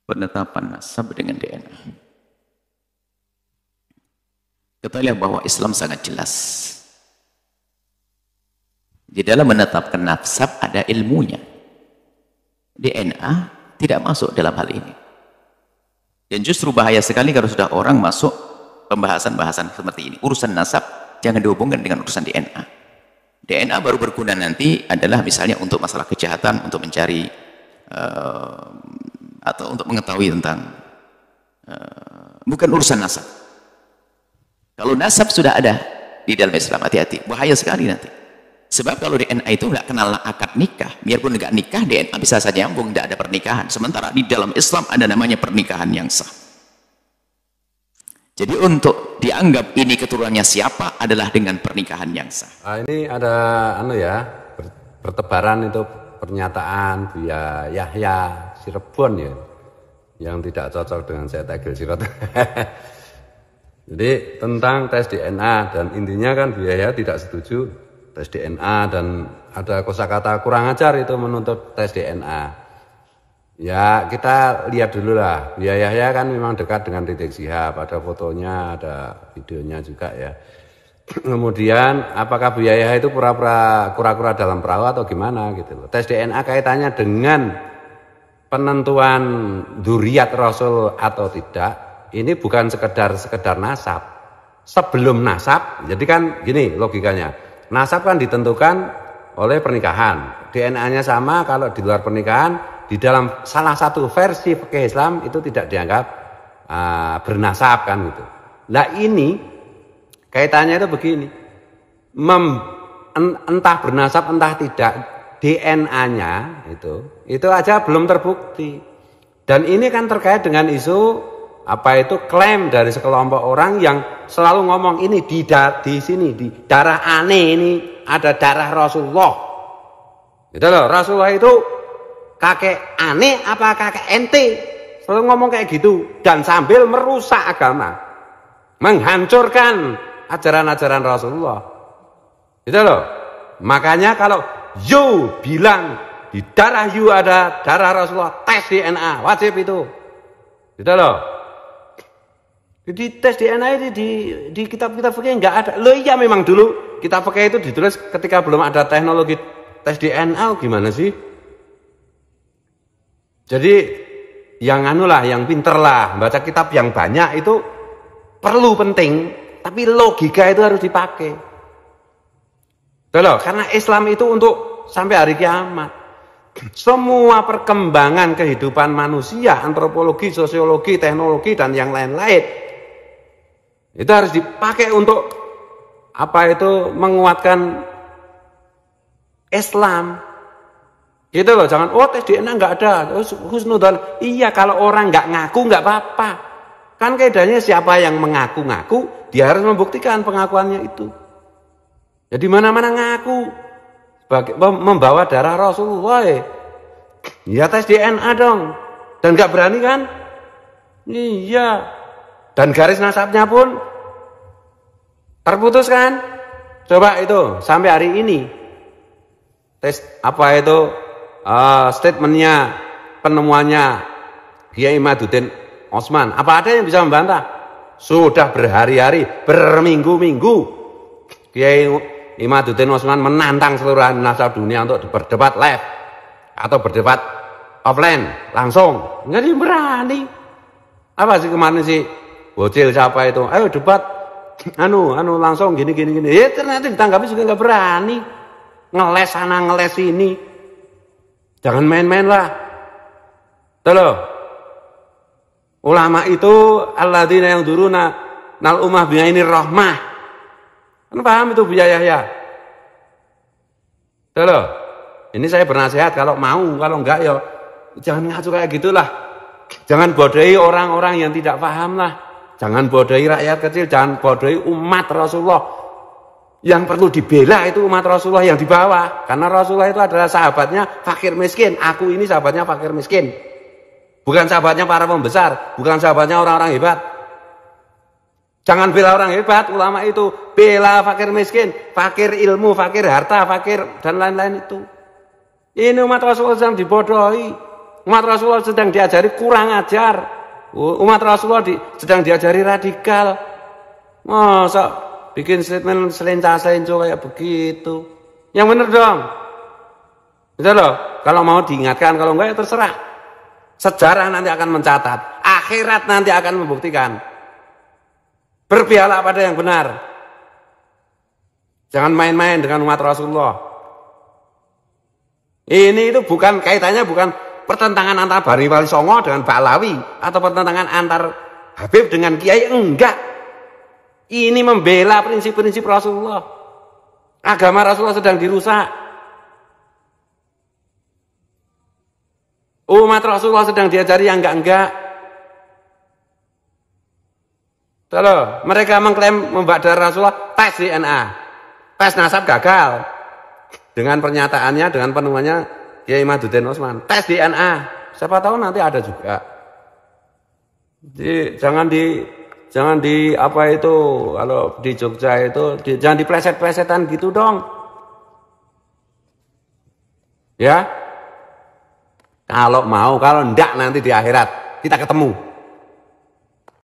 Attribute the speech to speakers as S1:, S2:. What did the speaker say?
S1: penetapan nasab dengan DNA. Kita lihat bahwa Islam sangat jelas. Di dalam menetapkan nasab ada ilmunya. DNA tidak masuk dalam hal ini. Dan justru bahaya sekali kalau sudah orang masuk pembahasan-bahasan seperti ini. Urusan nasab jangan dihubungkan dengan urusan DNA. DNA baru berguna nanti adalah misalnya untuk masalah kejahatan, untuk mencari atau untuk mengetahui tentang bukan urusan nasab. Kalau nasab sudah ada di dalam Islam, hati-hati, bahaya sekali nanti. Sebab kalau DNA itu nggak kenal akad nikah, biarpun nggak nikah, DNA bisa saja nyambung, tidak ada pernikahan. Sementara di dalam Islam ada namanya pernikahan yang sah. Jadi untuk dianggap ini keturunannya siapa adalah dengan pernikahan yang sah.
S2: Ini ada bertebaran itu pernyataan Buya Yahya Cirebon ya, yang tidak cocok dengan saya Tagil Sirot. Jadi tentang tes DNA, dan intinya kan Buya Yahya tidak setuju tes DNA, dan ada kosakata kurang ajar itu menuntut tes DNA. Ya kita lihat dulu lah, Buya Yahya kan memang dekat dengan Rizik Syihab, ada fotonya, ada videonya juga ya. Kemudian apakah Buya Yahya itu kura-kura dalam perahu atau gimana gitu loh. Tes DNA kaitannya dengan penentuan dzurriyyat Rasul atau tidak, ini bukan sekedar nasab. Sebelum nasab, jadi kan gini logikanya, nasab kan ditentukan oleh pernikahan, DNA-nya sama. Kalau di luar pernikahan, di dalam salah satu versi fikih Islam itu tidak dianggap bernasab kan gitu. Nah ini kaitannya itu begini, entah bernasab entah tidak, DNA-nya itu aja belum terbukti. Dan ini kan terkait dengan isu klaim dari sekelompok orang yang selalu ngomong ini di sini di darah aneh ini ada darah Rasulullah. Gitu loh, Rasulullah itu kakek aneh apa kakek ente, selalu ngomong kayak gitu, dan sambil merusak agama, menghancurkan ajaran-ajaran Rasulullah. Gitu loh. Makanya kalau you bilang di darah you ada darah Rasulullah, tes DNA wajib itu. Gitu loh. Jadi tes DNA itu di kitab-kitab fikih nggak ada. Loh iya memang dulu kitab fikih itu ditulis ketika belum ada teknologi tes DNA, gimana sih? Jadi yang yang pinter lah, baca kitab yang banyak itu perlu penting, tapi logika itu harus dipakai. Loh, karena Islam itu untuk sampai hari kiamat. Semua perkembangan kehidupan manusia, antropologi, sosiologi, teknologi dan yang lain-lain itu harus dipakai untuk menguatkan Islam. Gitu loh, jangan tes DNA nggak ada, husnudzon. Iya, kalau orang nggak ngaku nggak apa-apa. Kan kaidahnya siapa yang mengaku-ngaku, dia harus membuktikan pengakuannya itu. Jadi mana-mana ngaku membawa darah Rasulullah. Ya tes DNA dong. Dan nggak berani kan? Iya. Dan garis nasabnya pun terputus kan? Coba itu sampai hari ini. Tes statementnya, penemuannya Kiai Imaduddin Osman, apa ada yang bisa membantah? Sudah berhari-hari, berminggu-minggu Kiai Imaduddin Osman menantang seluruh nasab dunia untuk berdebat live atau berdebat offline langsung. Nggak ada yang berani. Apa sih kemarin sih bocil siapa itu? Ayo debat langsung gini. Ya ternyata ditanggapi juga nggak berani. Ngeles sana ngeles sini. Jangan main-main lah. Tuh ulama itu alladzina yang duruna nal ummah bi'aini rahmah. Kan paham itu Buya Yahya? Tuh ini saya bernasihat kalau mau, kalau enggak ya jangan ngacu kayak gitulah. Jangan bodohi orang-orang yang tidak paham lah. Jangan bodohi rakyat kecil, jangan bodohi umat Rasulullah. Yang perlu dibela itu umat Rasulullah yang di bawah. Karena Rasulullah itu adalah sahabatnya fakir miskin. Aku ini sahabatnya fakir miskin. Bukan sahabatnya para pembesar. Bukan sahabatnya orang-orang hebat. Jangan bela orang hebat, ulama itu. Bela fakir miskin. Fakir ilmu, fakir harta, fakir dan lain-lain itu. Ini umat Rasulullah yang dibodohi. Umat Rasulullah sedang diajari kurang ajar. Umat Rasulullah sedang diajari radikal. Masa bikin statement selencah-selenco kayak begitu. Yang benar dong. Gitu loh. Kalau mau diingatkan, kalau enggak ya terserah. Sejarah nanti akan mencatat. Akhirat nanti akan membuktikan. Berpihaklah pada yang benar. Jangan main-main dengan umat Rasulullah. Ini itu bukan kaitannya bukan pertentangan antara Bani Wali Songo dengan Ba'alawi atau pertentangan antar Habib dengan Kiai, enggak. Ini membela prinsip-prinsip Rasulullah. Agama Rasulullah sedang dirusak. Umat Rasulullah sedang diajari yang enggak. Kalau mereka mengklaim membadar Rasulullah, tes DNA, tes nasab gagal. Dengan pernyataannya, dengan penemuannya Kiai Maduddin Utsman, tes DNA, siapa tahu nanti ada juga. Jadi jangan di apa itu, kalau di Jogja itu jangan dipleset-plesetan gitu dong. Ya. Kalau mau, kalau enggak nanti di akhirat kita ketemu.